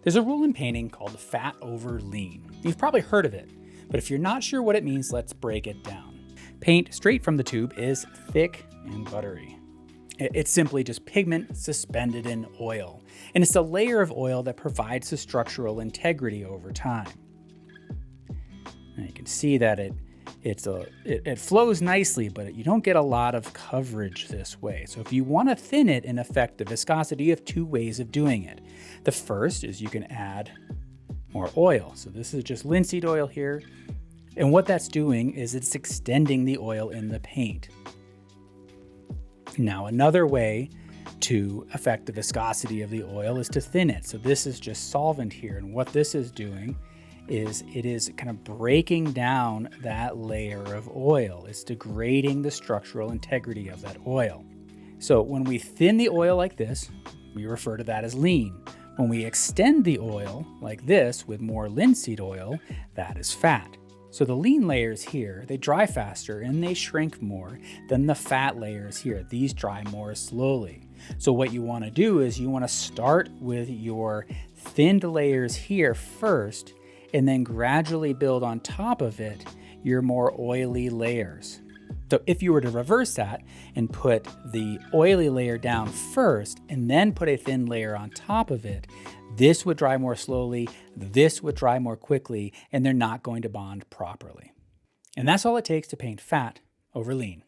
There's a rule in painting called fat over lean. You've probably heard of it, but if you're not sure what it means, let's break it down. Paint straight from the tube is thick and buttery. It's simply just pigment suspended in oil, and it's a layer of oil that provides the structural integrity over time. And you can see that it flows nicely, but you don't get a lot of coverage this way. So if you want to thin it and affect the viscosity, you have two ways of doing it. The first is you can add more oil. So this is just linseed oil here. And what that's doing is it's extending the oil in the paint. Now, another way to affect the viscosity of the oil is to thin it. So this is just solvent here. And what this is doing is it is kind of breaking down that layer of oil. It's degrading the structural integrity of that oil. So when we thin the oil like this, we refer to that as lean. When we extend the oil like this with more linseed oil, that is fat. So the lean layers here, they dry faster and they shrink more than the fat layers here. These dry more slowly. So what you want to do is you want to start with your thinned layers here first, and then gradually build on top of it your more oily layers. So if you were to reverse that and put the oily layer down first and then put a thin layer on top of it, this would dry more slowly, this would dry more quickly, and they're not going to bond properly. And that's all it takes to paint fat over lean.